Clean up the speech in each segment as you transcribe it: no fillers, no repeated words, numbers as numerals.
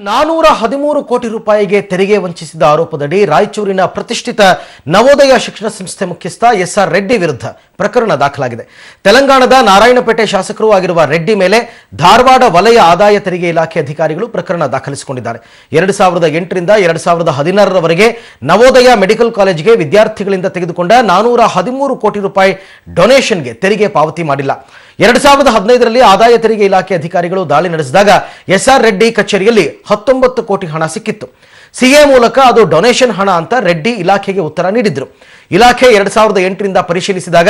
413 ಕೋಟಿ ರೂಪಾಯಿಗೆ ತೆರಿಗೆ ವಂಚಿಸಿದ ಆರೋಪದಡಿ ರಾಯಚೂರಿನ ಪ್ರತಿಷ್ಠಿತ ನವೋದಯ ಶಿಕ್ಷಣ ಸಂಸ್ಥೆ ಮುಖ್ಯಸ್ಥ ಎಸ್.ಆರ್. ರೆಡ್ಡಿ ವಿರುದ್ಧ ಪ್ರಕರಣ ದಾಖಲಾಗಿದೆ. ತೆಲಂಗಾಣದ ನಾರಾಯಣಪೇಟೆ ಶಾಸಕರು ಆಗಿರುವ ರೆಡ್ಡಿ ಮೇಲೆ ಧಾರವಾಡ ವಲಯ ಆದಾಯ ತೆರಿಗೆ ಇಲಾಖೆ ಅಧಿಕಾರಿಗಳು ಪ್ರಕರಣ ದಾಖಲಿಸಿಕೊಂಡಿದ್ದಾರೆ. 2008 ರಿಂದ 2016 ರವರೆಗೆ ನವೋದಯ ಮೆಡಿಕಲ್ ಕಾಲೇಜಿಗೆ ವಿದ್ಯಾರ್ಥಿಗಳಿಂದ ತೆಗೆದುಕೊಂಡ 413 ಕೋಟಿ ರೂಪಾಯಿ ಡೊನೇಷನ್ಗೆ ತೆರಿಗೆ ಪಾವತಿ ಮಾಡಿಲ್ಲ. 2015ರಲ್ಲಿ ಆದಾಯ ತೆರಿಗೆ ಇಲಾಖೆ ಅಧಿಕಾರಿಗಳು ದಾಳಿ ನಡೆಸಿದಾಗ ಎಸ್.ಆರ್. ರೆಡ್ಡಿ ಕಚೇರಿಯಲ್ಲಿ 19 ಕೋಟಿ ಹಣ ಸಿಕ್ಕಿತ್ತು. ಸಿಎ ಮೂಲಕ ಅದು ಡೊನೇಷನ್ ಹಣ ಅಂತ ರೆಡ್ಡಿ ಇಲಾಖೆಗೆ ಉತ್ತರ ನೀಡಿದ್ರು. ಇಲಾಖೆ 2008 ರಿಂದ ಪರಿಶೀಲಿಸಿದಾಗ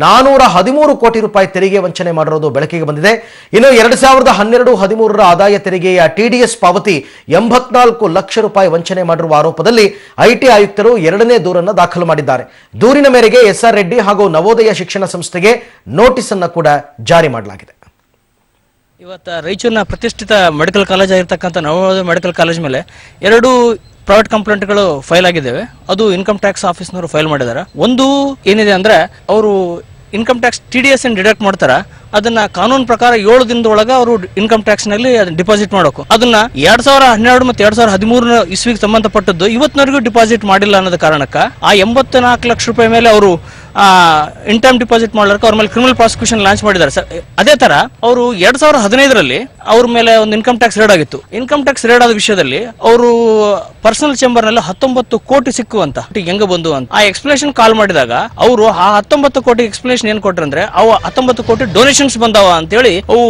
413 ಕೋಟಿ ರೂಪಾಯಿ ತೆರಿಗೆ ವಂಚನೆ ಮಾಡಿರೋದು ಬೆಳಕಿಗೆ ಬಂದಿದೆ. ಇನ್ನು 2012-13ರ ಆದಾಯ ತೆರಿಗೆಯ ಟಿಡಿಎಸ್ ಪಾವತಿ 84 ಲಕ್ಷ ರೂಪಾಯಿ ವಂಚನೆ ಮಾಡಿರುವ ಆರೋಪದಲ್ಲಿ ಐಟಿ ಆಯುಕ್ತರು 2ನೇ ದೂರನ್ನು ದಾಖಲು ಮಾಡಿದ್ದಾರೆ. ದೂರಿನ ಮೇರೆಗೆ ಎಸ್.ಆರ್. ರೆಡ್ಡಿ ಹಾಗೂ ನವೋದಯ ಶಿಕ್ಷಣ ಸಂಸ್ಥೆಗೆ ನೋಟಿಸ್ ಅನ್ನು ಕೂಡ ಜಾರಿ ಮಾಡಲಾಗಿದೆ. ಇವತ್ತು ರಾಯಚೂರಿನ ಪ್ರತಿಷ್ಠಿತ ಮೆಡಿಕಲ್ ಕಾಲೇಜ್ ಆಗಿರ್ತಕ್ಕಂಥ ನವೋದಯ ಮೆಡಿಕಲ್ ಕಾಲೇಜ್ ಮೇಲೆ 2 ಪ್ರೈವೇಟ್ ಕಂಪ್ಲೇಂಟ್ಗಳು ಫೈಲ್ ಆಗಿದ್ದಾವೆ. ಅದು ಇನ್ಕಮ್ ಟ್ಯಾಕ್ಸ್ ಆಫೀಸ್ನವರು ಫೈಲ್ ಮಾಡಿದ್ದಾರೆ. ಒಂದು ಏನಿದೆ ಅಂದ್ರೆ ಅವರು ಇನ್ಕಮ್ ಟ್ಯಾಕ್ಸ್ TDS ಡಿಡಕ್ಟ್ ಮಾಡ್ತಾರೆ. ಅದನ್ನ ಕಾನೂನು ಪ್ರಕಾರ 7 ದಿನದೊಳಗೆ ಅವರು ಇನ್ಕಮ್ ಟ್ಯಾಕ್ಸ್ ನಲ್ಲಿ ಡಿಪಾಸಿಟ್ ಮಾಡಬೇಕು. ಅದನ್ನ 2012 ಮತ್ತು 2013 ಇಸ್ವಿಗೆ ಸಂಬಂಧಪಟ್ಟದ್ದು ಇವತ್ತಿನವರೆಗೂ ಡಿಪಾಸಿಟ್ ಮಾಡಿಲ್ಲ ಅನ್ನೋದ ಕಾರಣಕ್ಕೆ ಆ 84 ಲಕ್ಷ ರೂಪಾಯಿ ಮೇಲೆ ಅವರು ಇನ್ ಟೈಮ್ ಡಿಪಾಸಿಟ್ ಮಾಡ್ಲಿಕ್ಕೆ ಅವ್ರ ಮೇಲೆ ಕ್ರಿಮಿನಲ್ ಪ್ರಾಸಿಕ್ಯೂಷನ್ ಲಾಂಚ್ ಮಾಡಿದ್ದಾರೆ. ಅದೇ ತರ ಅವರು 2015ರಲ್ಲಿ ಅವ್ರ ಮೇಲೆ ಒಂದು ಇನ್ಕಮ್ ಟ್ಯಾಕ್ಸ್ ರೇಡ್ ಆಗಿತ್ತು. ಇನ್ಕಮ್ ಟ್ಯಾಕ್ಸ್ ರೇಡ್ ಆದ ವಿಷಯದಲ್ಲಿ ಅವರು ಪರ್ಸನಲ್ ಚೇಂಬರ್ ನಲ್ಲಿ 19 ಕೋಟಿ ಸಿಕ್ಕುವಂತ ಹೆಂಗ ಬಂದು ಅಂತ ಆ ಎಕ್ಸ್ಪ್ಲೇಷನ್ ಕಾಲ್ ಮಾಡಿದಾಗ ಅವರು ಆ 19 ಕೋಟಿ ಎಕ್ಸ್ಪ್ಲೇಷನ್ ಏನ್ ಕೊಟ್ರಂದ್ರೆ ಅವು 19 ಕೋಟಿ ಡೊನೇಷನ್ಸ್ ಬಂದಾವ ಅಂತ ಹೇಳಿ ಅವು